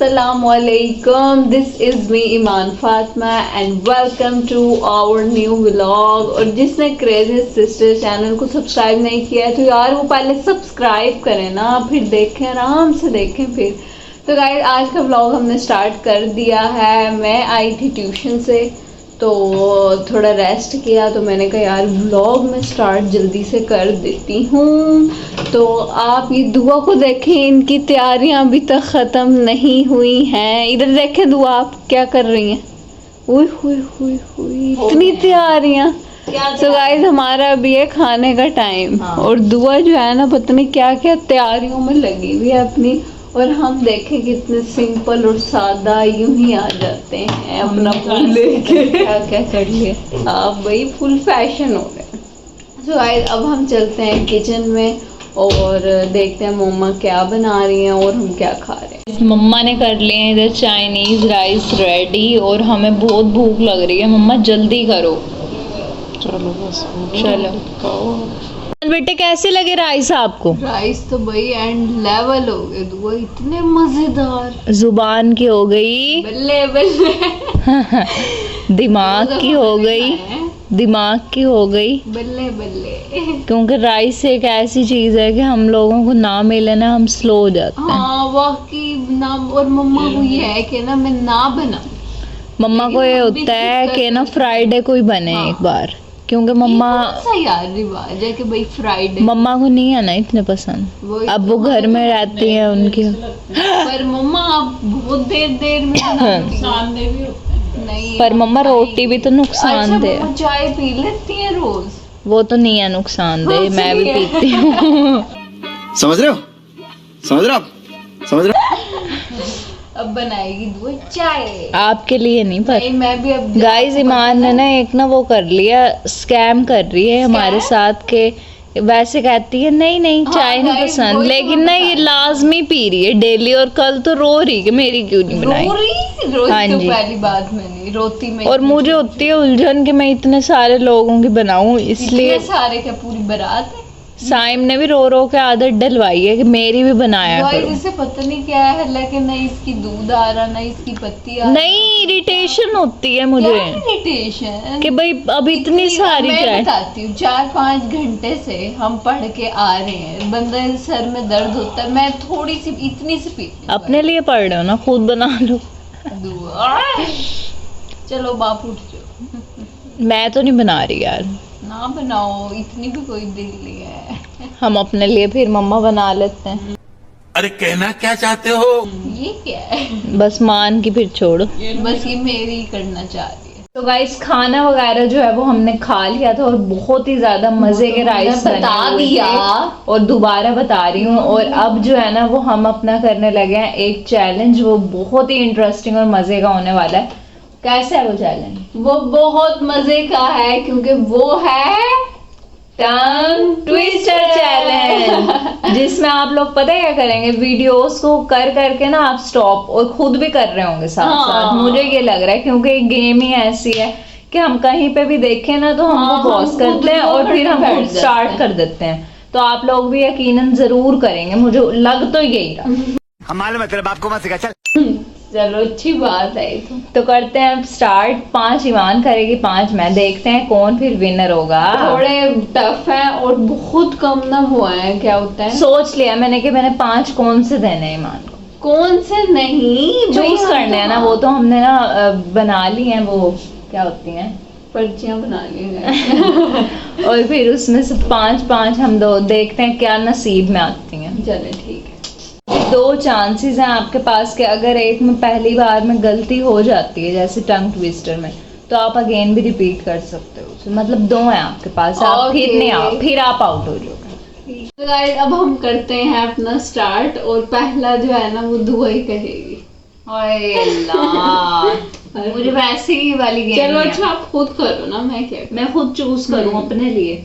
Assalamualaikum. This is me Iman Fatma and welcome to our new vlog. और जिसने crazy sister channel को subscribe नहीं किया है तो यार वो पहले सब्सक्राइब करें ना, फिर देखें, आराम से देखें फिर। तो गाइस आज का व्लॉग हमने स्टार्ट कर दिया है। मैं आई थी ट्यूशन से तो थोड़ा रेस्ट किया तो मैंने कहा यार व्लॉग में स्टार्ट जल्दी से कर देती हूँ। तो आप ये दुआ को देखें, इनकी तैयारियां अभी तक ख़त्म नहीं हुई हैं। इधर देखें दुआ आप क्या कर रही हैं। हुई हुई हुई हुई इतनी तैयारियां। तो गाइस हमारा अभी है खाने का टाइम और दुआ जो है ना पता नहीं क्या क्या तैयारियों में लगी हुई है अपनी। और हम देखें कितने सिंपल और सादा यूं ही आ जाते हैं अपना फूल लेके। क्या क्या कर लिए आप भाई, फुल फैशन हो गए। तो गाइस अब हम चलते हैं किचन में और देखते हैं मम्मा क्या बना रही हैं और हम क्या खा रहे हैं। मम्मा ने कर लिए हैं इधर चाइनीज राइस रेडी और हमें बहुत भूख लग रही है। मम्मा जल्दी करो। चलो बस चलो बेटे कैसे लगे राइस आपको? राइस तो भाई एंड लेवल हो गए दुआ, इतने मजेदार। जुबान की हो गई, बल्ले बल्ले दिमाग की हो गई, दिमाग की हो गई, बल्ले बल्ले। क्योंकि राइस एक ऐसी चीज है कि हम लोगों को ना मिले ना हम स्लो हो जाते हैं। हाँ वाकई ना। और मम्मा को ये है कि ना मैं ना बनाऊं। मम्मा को ये होता है कि ना फ्राइडे को ही बने एक बार, क्योंकि मम्मा सा यार रिवाज है कि भाई फ्राइडे मम्मा को नहीं है ना इतने पसंद। अब वो घर में रहती है उनकी। पर मम्मा आप बहुत देर में बनाती हैं। नहीं पर मम्मा रोटी भी तो नुकसान दे। मम्मा चाय पी लेती है रोज। वो तो नहीं है नुकसान दे, मैं भी पीती हूँ। समझ रहे हो, समझ रहे हो आप, समझ रहे हो। अब बनाएगी दुआ चाय आपके लिए नहीं, पर मैं भी अब गाइस ईमान ने ना एक ना वो कर लिया, स्कैम कर रही है हमारे साथ के। वैसे कहती है नहीं नहीं चाय नहीं पसंद, लेकिन ना ये लाजमी पी रही है डेली। और कल तो रो रही कि मेरी क्यों नहीं बनाई। हाँ जी, पहली बात मैं नहीं रोती मैं। और मुझे होती है उलझन कि मैं इतने सारे लोगों की बनाऊं, इसलिए सारे क्या पूरी बारात है। साइम ने भी रो रो के आदत डलवाई है कि मेरी भी बनाया करो। इसे पता नहीं क्या है, लेकिन नहीं इसकी दूध आ रहा ना इसकी पत्ती आ रही। नहीं इरिटेशन होती है मुझे इरिटेशन कि भाई अब इतनी सारी मैं चाय। बताती हूँ 4-5 घंटे से हम पढ़ के आ रहे हैं, बंदा सर में दर्द होता है। मैं थोड़ी सी इतनी सी पीती हूँ। अपने लिए पढ़ रहे हो ना, खुद बना लो। चलो बाप उठ जाओ। मैं तो नहीं बना रही यार। ना बनाओ, इतनी भी कोई दिल नहीं है। हम अपने लिए फिर मम्मा बना लेते हैं। अरे कहना क्या चाहते हो? ये क्या है? बस मान की फिर छोड़ो। बस ये मेरी ही करना चाह रही है। तो गाइस खाना वगैरह जो है वो हमने खा लिया था और बहुत ही ज्यादा मजे के राइस बता दिया और दोबारा बता रही हूँ। और अब जो है ना वो हम अपना करने लगे हैं एक चैलेंज, वो बहुत ही इंटरेस्टिंग और मजे का होने वाला है। कैसा है वो चैलेंज? वो बहुत मजे का है क्योंकि वो है टंग ट्विस्टर चैलेंज, जिसमें आप लोग पता है क्या करेंगे, वीडियोस को कर करके ना आप स्टॉप और खुद भी कर रहे होंगे साथ साथ। मुझे ये लग रहा है क्योंकि गेम ही ऐसी है कि हम कहीं पे भी देखें ना तो हम पॉज करते हैं और फिर हम स्टार्ट कर देते हैं। तो आप लोग भी यकीनन जरूर करेंगे, मुझे लग तो यही रहा। हम मालूम है तेरे बाप को मत सिखा। चल चलो अच्छी बात है। तो करते हैं अब स्टार्ट। 5 ईमान करेगी, 5 मैं। देखते हैं कौन फिर विनर होगा। थोड़े टफ है और बहुत कम ना हुआ है। क्या होता है, सोच लिया मैंने कि मैंने 5 कौन से देने हैं ईमान को। कौन से नहीं चूज करने हैं ना, वो तो हमने ना बना ली हैं, वो क्या होती हैं पर्चियां बना ली हैं। और फिर उसमें से 5-5 हम दो देखते हैं क्या नसीब में आती हैं। चले ठीक है। 2 चांसेस हैं आपके पास कि अगर एक में पहली बार में गलती हो जाती है जैसे टंग ट्विस्टर में, तो आप अगेन भी रिपीट कर सकते हो। मतलब 2 हैं आपके पास, आप फिर नहीं आप फिर आप आउट हो जाओगे। तो गाइस अब हम करते हैं अपना स्टार्ट और पहला जो है ना वो दुआ ही कहेगी। ओए अल्लाह, मुझे वैसे ही वाली गेम। चलो अच्छा आप खुद करो ना, मैं क्या करूं? मैं खुद चूज करूं अपने लिए।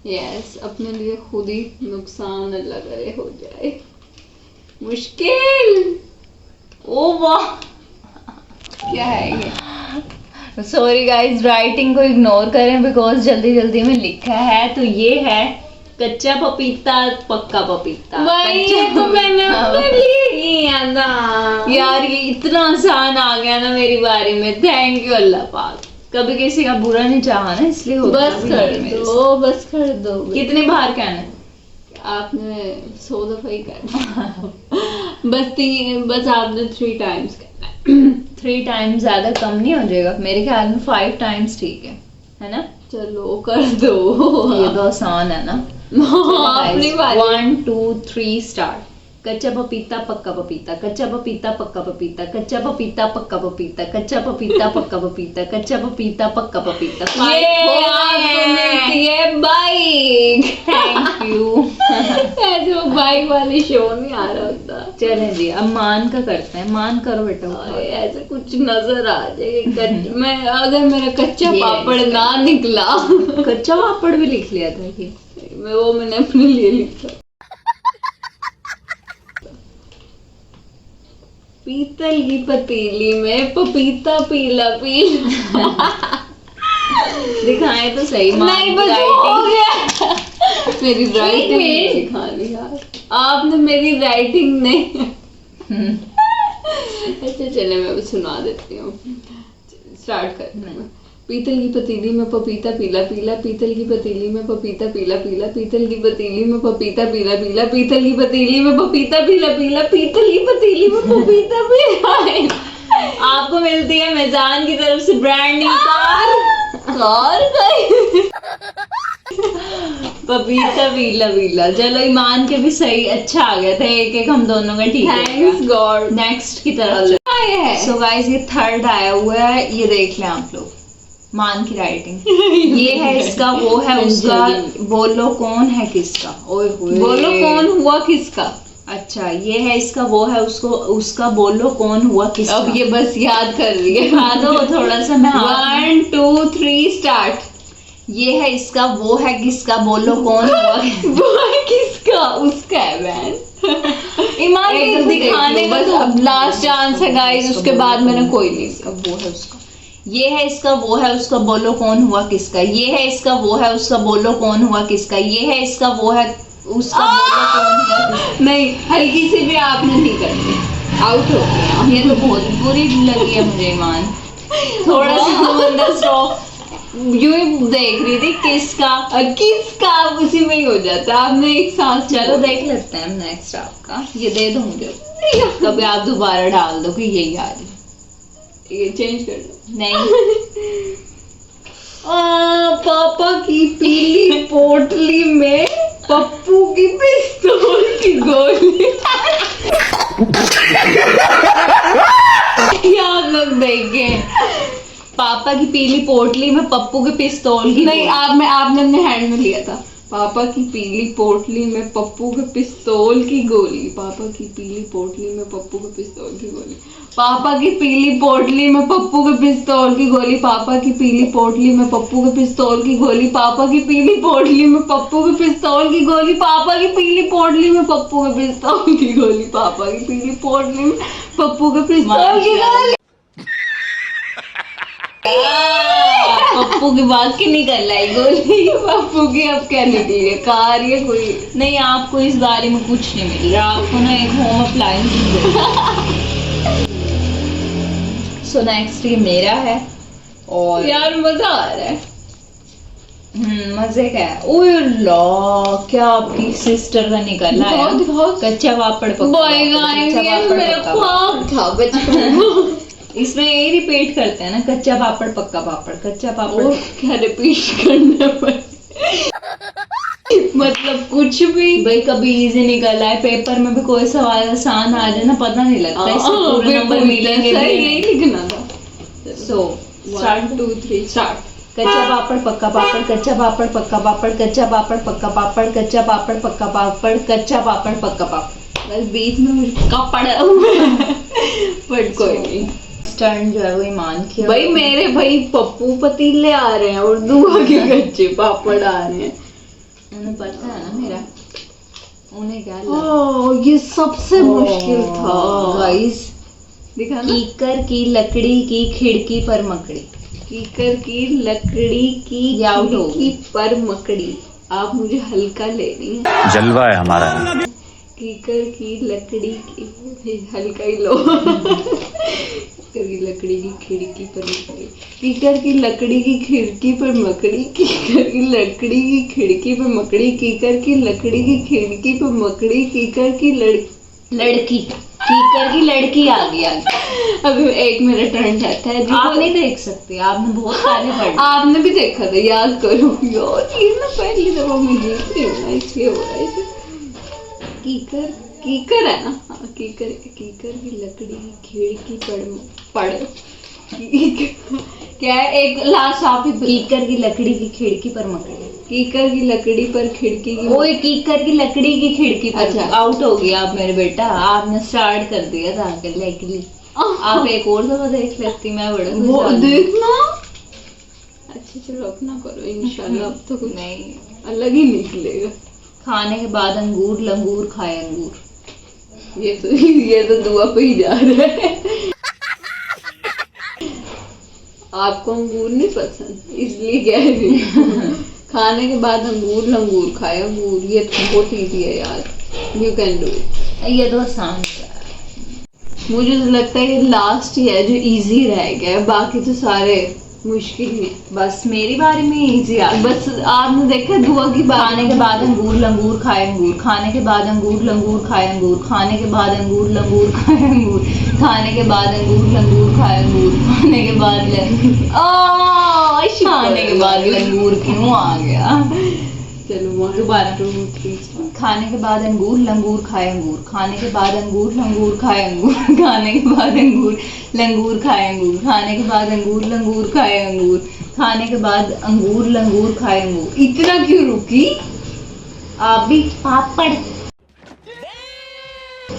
यस अपने लिए खुद ही नुकसान अल्लाह करे हो जाए। मुश्किल। ओ वाह, क्या है ये? सॉरी गाइस, राइटिंग को इग्नोर करें बिकॉज जल्दी जल्दी में लिखा है। तो ये है कच्चा पपीता पक्का पपीता। भाई ये तो मैंने अपने लिए किया था यार, ये इतना आसान आ गया ना मेरी बारी में। थैंक यू अल्लाह पाक। कभी किसी का बुरा नहीं चाहा ना, इसलिए होता बस भी कर नहीं है मेरे से। दो, बस कर दो। कितनी बार कहना है? आपने 100 दफा ही करना बस आपने 3 टाइम्स करना 3 टाइम्स ज्यादा कम नहीं हो जाएगा? मेरे ख्याल में 5 टाइम्स ठीक है ना? चलो कर दो। ये तो आसान है ना। अपनी बारी। 1 2 3 स्टार्ट। कच्चा पपीता पक्का पपीता, कच्चा पपीता पक्का पपीता, कच्चा पपीता पक्का पपीता, कच्चा पपीता पक्का पपीता, कच्चा पपीता पक्का पपीता। ये आपको मिलती है बाइक। Thank you. ऐसे वो बाइक वाले शो नहीं आ रहा होता। चलें जी, अब मान का करते हैं। मान करो बेटा। अरे ऐसे कुछ नजर आ जाएगा। मैं अगर मेरा कच्चा ये पापड़ ना निकला कच्चा पापड़ भी लिख लिया था ये। मैंने अपने लिए लिखा। पीतल की पतीली में पपीता पीला पीला। दिखाएं तो सही। नहीं बस हो गया। मेरी राइटिंग दिखा दी यार आपने, मेरी राइटिंग नहीं। अच्छा चले मैं सुना देती हूँ। स्टार्ट करते हैं। पीतल की पतीली में पपीता पीला पीला, पीतल की पतीली में पपीता पीला पीला, पीतल की पतीली में पपीता पीला पीला, पीतल की पतीली में पपीता पीला पीला, पीतल की पतीली में पपीता पीला। आपको मिलती है मेजान की तरफ से ब्रांड न्यू कार पपीता पीला पीला। चलो ईमान के भी सही, अच्छा आ गया था। एक एक हम दोनों का ठीक है। Thanks God. नेक्स्ट की तरफ है। सो गाइस, ये थर्ड आया हुआ है। ये देख लें आप लोग मान की राइटिंग। ये है इसका, वो है उसका। बोलो कौन है किसका? ओए होए। बोलो कौन हुआ किसका? अच्छा, ये है इसका, वो है उसको उसका। बोलो कौन हुआ किसका? अब ये बस याद कर रही है। दिखा दो थोड़ा सा। मैं 1 2 3 स्टार्ट। ये है इसका, वो है किसका? बोलो कौन हुआ वो है किसका? उसका है बहन। ईमान एक को तो दिखाने देख लो, का बस तो अब लास्ट चांस है गाइस, उसके बाद मैंने कोई नहीं। इसका, वो है उसका। ये है इसका, वो है उसका। बोलो कौन हुआ किसका? ये है इसका, वो है उसका। बोलो कौन हुआ किसका? ये है इसका, वो है उसका। बोलो कौन हुआ किसका? नहीं, हल्की सी भी आपने नहीं करनी, आउट हो गया। ये तो बहुत बुरी लगी है मुझे ईमान। थोड़ा सा अंदर स्टॉप यूं ही देख रही थी किसका किसका, उसी में ही हो जाता है। आपने एक सांस। चलो देख लेते हैं नेक्स्ट आपका। ये दे दो मुझे, कभी आप दोबारा डाल दो कि यही आ रही। ये चेंज कर दो। नहीं। पापा की पीली पोटली में पप्पू की पिस्तौल की गोली। ये आप लोग देखें, पापा की पीली पोटली में पप्पू के पिस्तौल की नहीं, आपने अपने हैंड में लिया था। पापा की पीली पोटली में पप्पू के पिस्तौल की गोली। पापा की पीली पोटली में पप्पू के पिस्तौल की गोली। पापा की पीली पोटली में पप्पू के पिस्तौल की गोली। पापा की पीली पोटली में पप्पू के पिस्तौल की गोली। पापा की पीली पोटली में पप्पू के पिस्तौल की गोली। पापा की पीली पोटली में पप्पू के पिस्तौल की गोली। पापा की पीली पोटली में पप्पू के पिस्तौल की गोली। पप्पू की बात की निकल लाई गोली। पप्पू की अब क्या निकली है? कार या कोई? नहीं, आपको इस बारे में कुछ नहीं मिल रहा। आपको ना एक होम अप्लायंस। सो नेक्स्ट ये मेरा है। और यार मजा आ रहा है। मजे का है। ओए ला, क्या आपकी सिस्टर का निकला है? बहुत कच्चा पापड़ पक्का गाइस, ये तो मेरा ख्वाब था बचपन में। इसमें यही रिपीट करते हैं ना, कच्चा पापड़ पक्का पापड़, कच्चा पापड़। और क्या रिपीट करना पर मतलब कुछ भी भाई कभी इजी निकल आए, पेपर में भी कोई सवाल आसान आ जाए ना, पता नहीं लगता। इससे पूरे नंबर मिलेंगे। यही लिखना था। सो 1 2 3 स्टार्ट। कच्चा पापड़ पक्का पापड़, कच्चा पापड़ पक्का पापड़, कच्चा पापड़ पक्का पापड़, कच्चा पापड़ पक्का पापड़, कच्चा पापड़ पक्का पापड़। बस बीच में मुझे कपड़ बट कोई नहीं। टर्न जो है वो ईमान की। भाई मेरे भाई पप्पू पतीले आ रहे हैं और दुआ के कच्चे पापड़ आ रहे हैं। उन्हें पता है ना मेरा, उन्हें क्या ओह ये सबसे मुश्किल था गाइस। दिखा ना। कीकर की लकड़ी की खिड़की पर मकड़ी। कीकर की लकड़ी की ये आउट हो खिड़की पर मकड़ी। आप मुझे हल्का लेनी है। जलवा है हमारा। कीकर की लकड़ी की हल्का ही लो। कीकर की लकड़ी की खिड़की पर मकड़ी, कीकर की लकड़ी की खिड़की पर मकड़ी, कीकर की लकड़ी की खिड़की पर मकड़ी, कीकर की लकड़ी की खिड़की पर मकड़ी, कीकर की लड़की, कीकर की लड़की आ गया। अभी एक मेरा टर्न जाता है। आप नहीं देख सकते, आपने बहुत पहले पढ़ी। आपने भी देखा था, याद करो यार, ये ना पहली दफा मैं जीत रही हूँ ना, इसलिए हो रहा है। कीकर, कीकर है ना? हाँ, कीकर, कीकर की लकड़ी की खिड़की पड़ क्या है? एक लास्ट आप ही। कीकर की लकड़ी की खिड़की पर मकड़ी, कीकर की लकड़ी पर खिड़की की। ओए कीकर की लकड़ी की खिड़की पर। अच्छा। आउट हो गया आप मेरे बेटा, आपने स्टार्ट कर दिया था लकड़ी। आप एक और दफा देख लेती, मैं बड़ा वो देखना। अच्छा चलो अपना करो, इंशाल्लाह अब तो कुछ नहीं। अलग ही निकलेगा। खाने के बाद अंगूर लंगूर खाए अंगूर। ये तो दुआ पे ही जा रहा है। आपको अंगूर नहीं पसंद इसलिए कह रही हूँ। खाने के बाद अंगूर लंगूर खाए अंगूर, ये तो बहुत इजी है यार, यू कैन डू इट। ये तो आसान है। मुझे तो लगता है ये लास्ट ही है जो इजी रह गया है, बाकी तो सारे मुश्किल ही है। बस मेरी बारे में इजी आ। बस आपने देखा दुआ की बात। खाने के बाद अंगूर लंगूर खाए अंगूर, खाने के बाद अंगूर लंगूर खाए अंगूर, खाने के बाद अंगूर लंगूर खाए अंगूर, खाने के बाद अंगूर लंगूर खाए अंगूर, खाने के बाद खाने के बाद लंगूर क्यों आ गया? चलो दोबारा 2 3 खाने के बाद अंगूर लंगूर खाए अंगूर, खाने के बाद अंगूर लंगूर खाए अंगूर, खाने के बाद अंगूर लंगूर खाए अंगूर, खाने के बाद अंगूर लंगूर खाए अंगूर, खाने के बाद अंगूर लंगूर खाए अंगूर। इतना क्यों रुकी? आप भी पापड़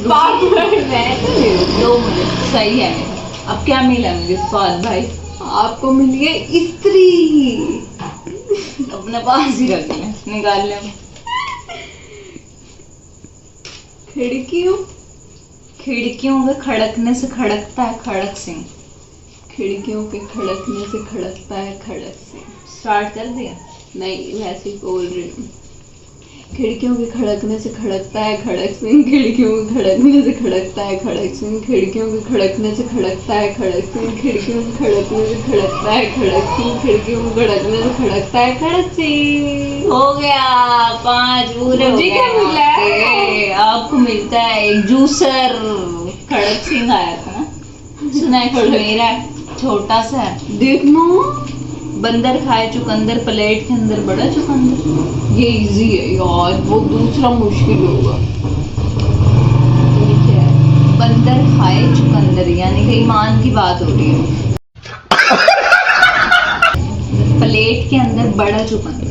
मैं तो नहीं रुकी। 2 मिनट सही है मेरा। अब क्या मिला मुझे स्वाद भाई? आपको मिल गया स्त्री। अपने पास ही रख लें, निकाल लें। खिड़कियों, खिड़कियों के खड़कने से खड़कता है खड़क सिंह। खिड़कियों के खड़कने से खड़कता है खड़क सिंह। स्टार्ट कर दिया? नहीं, वैसे ही बोल रही हूँ। खिड़कियों के खड़कने से खड़कता है खड़क सिंह, खिड़कियों के खड़कने से खड़कता है खड़क सिंह, खिड़कियों के खड़कने से खड़कता है खड़क सिंह, खिड़कियों के खड़कने से खड़कता है खड़क सिंह, खिड़कियों के खड़कने से खड़कता है खड़क सिंह। हो गया 5 पूरे हो मुझे गए क्या मिला है? आपके। आपको मिलता है एक जूसर। खड़क सिंह आया था ना, सुना है? मेरा छोटा सा है। देखना, बंदर खाए चुकंदर, प्लेट के अंदर बड़ा चुकंदर। ये इजी है यार, वो दूसरा मुश्किल होगा। ठीक है, बंदर खाए चुकंदर यानी कि ईमान की बात हो रही है। प्लेट के अंदर बड़ा चुकंदर।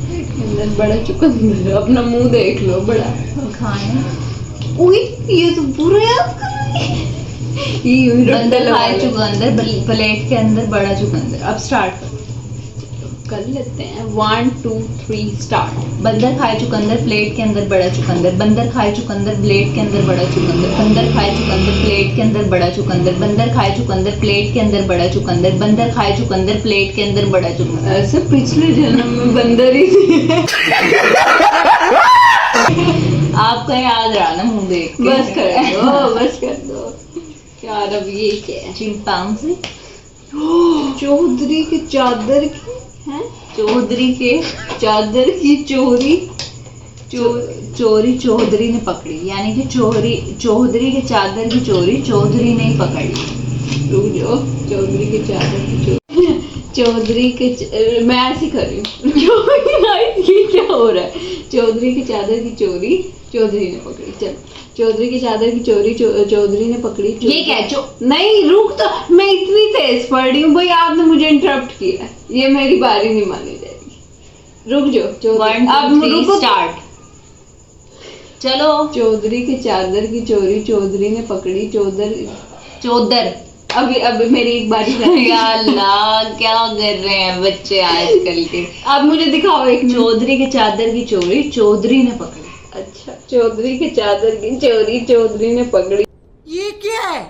प्लेट के अंदर बड़ा चुकंदर, अपना मुंह देख लो बड़ा। खाए। उई, ये तो पूरा याद कर रही है। बंदर खाए चुकंदर, प्लेट के अंदर बड़ा चुकंदर। अब स्टार्ट कर लेते हैं। 1 2 3 स्टार्ट। बंदर खाए चुकंदर, प्लेट के अंदर बड़ा चुकंदर, बंदर खाए चुकंदर, प्लेट के अंदर बड़ा चुकंदर, बंदर खाए चुकंदर, प्लेट के अंदर बड़ा चुकंदर, बंदर खाए चुकंदर, प्लेट के अंदर बड़ा चुकंदर, बंदर खाए चुकंदर, प्लेट के अंदर बड़ा चुकंदर। ऐसे पिछले जन्म में बंदर ही थे। आपका याद रहा ना मुंह देख के? बस कर दो, बस कर दो यार। अब ये क्या है? चिंपांजी। चौधरी की चादर की है, चौधरी के चादर की चोरी। चोरी चौधरी ने पकड़ी, यानी कि चौधरी के चादर की चोरी चौधरी ने ही पकड़ी। रुक जाओ, चौधरी की चादर की चोरी, चौधरी के मैं ऐसी कर रही हूँ। ये क्या हो रहा है? चौधरी की चादर की चोरी चौधरी ने पकड़ी। चल, चौधरी की चादर की चोरी चौधरी ने पकड़ी। ये क्या नहीं रुक, तो मैं इतनी तेज पढ़ रही हूँ भाई, आपने मुझे इंटरप्ट किया। ये मेरी बारी नहीं मानी जाएगी। रुक जाओ। 1 2 3 स्टार्ट। चलो। चौधरी की चादर की चोरी चौधरी ने पकड़ी। चौधर। अभी मेरी एक बारी। या अल्लाह, क्या कर रहे हैं बच्चे आजकल के। अब मुझे दिखाओ एक। चौधरी के चादर की चोरी चौधरी ने पकड़ी। अच्छा, चौधरी की चादर की चोरी चौधरी ने पकड़ी। ये क्या है?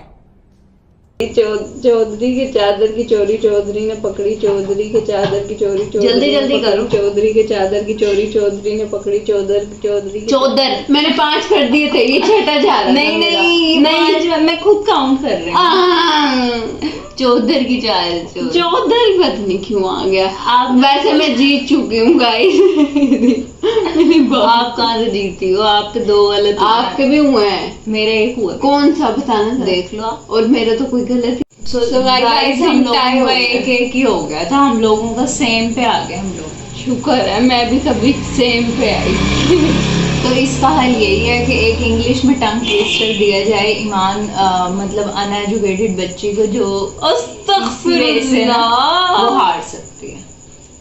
चौधरी के चादर की चोरी चौधरी ने पकड़ी, चौधरी के चादर की चोरी चौधरी जल्दी ने जल्दी पकड़ी, करो। चौधरी के चादर की चोरी चौधरी ने पकड़ी, चौधरी के चौदर। मैंने 5 कर दिए थे, ये छठा जा रहा था नहीं मेरा। नहीं नहीं, मैं खुद काउंट कर रही हूँ। चौदर की चादर। चौधरी पता नहीं क्यों आ गया। आप वैसे मैं जीत चुकी हूँ गाइस। आप कहाँ से जीती हो? आपके 2 गलत हुए हैं। आपके भी हुए हैं। मेरे 1 हुआ। कौन सा बताना था? देख लो आप। और मेरा तो कोई गलत ही। So, guys, guys, हम हम लोगों tie हो का गए। 1-1 ही हो गया था, हम लोगों का सेम पे आ गए हम लोग। शुक्र है मैं भी कभी सेम पे आई। तो इसका हल यही है कि एक इंग्लिश में टंग ट्विस्टर दिया जाए ईमान मतलब अनएजुकेटेड बच्ची को जो वैसे ना वो हार सकती है।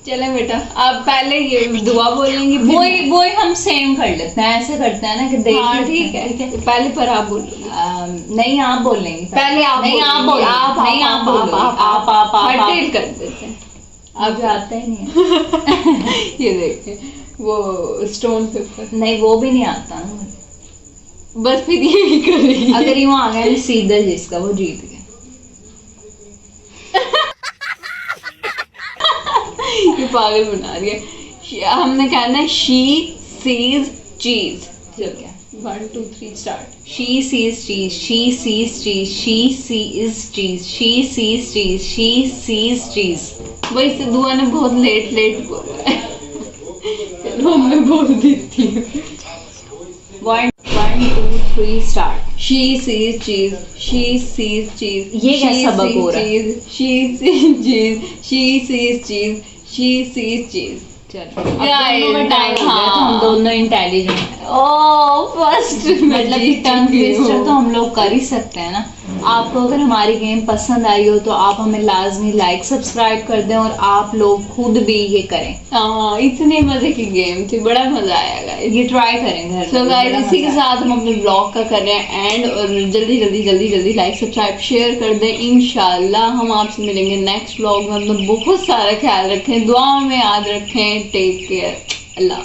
चले बेटा, आप पहले ये दुआ बोलेंगी फिर- वही हम सेम कर लेते हैं, ऐसे करते हैं ना कि देख हाँ लेते ठीक हैं। है, पहले पर आप बोलोगे। नहीं आप बोल लेंगी पहले आप नहीं आप बोलोगी। बोल नहीं आप बोलो आप हटेल कर देते हैं। आप जाते ही नहीं है। ये देखें वो स्टोन पेपर, नहीं वो भी नहीं आता ना मुझे। बस फिर ये भी करेगी। अगर यूं आ गया तो सीधा जिसका वो जीत गया। ये पागल बना रही है। हमने कहना है शी सीज चीज। चल गया, 1 2 3 start. She sees cheese, she sees cheese, she sees cheese, she sees cheese, she sees cheese. वही से दुआ ने बहुत लेट बोला है। चलो मैं बोल देती हूँ। 1 2 3 start. She sees cheese, she sees cheese. ये क्या सबक हो रहा है? She sees cheese, she sees cheese, she sees cheese. चलो अब Yeah, दोनों में टाइम हो गया तो हम दोनों इंटेलिजेंट हैं। ओह फर्स्ट मतलब कि टंग ट्विस्टर तो हम लोग कर ही सकते हैं ना। आपको अगर हमारी गेम पसंद आई हो तो आप हमें लाजमी लाइक सब्सक्राइब कर दें और आप लोग खुद भी ये करें। हाँ इतने मजे की गेम थी, बड़ा मजा आया गाइस। ये ट्राई करें घर सो में, गाइस बड़ा इसी के मजा साथ हम अपने ब्लॉग का कर रहे हैं एंड, और जल्दी लाइक सब्सक्राइब शेयर कर दें। इंशाल्लाह हम आपसे मिलेंगे नेक्स्ट ब्लॉग में। अपना बहुत सारा ख्याल रखें, दुआओं में याद रखें। टेक केयर, अल्लाह।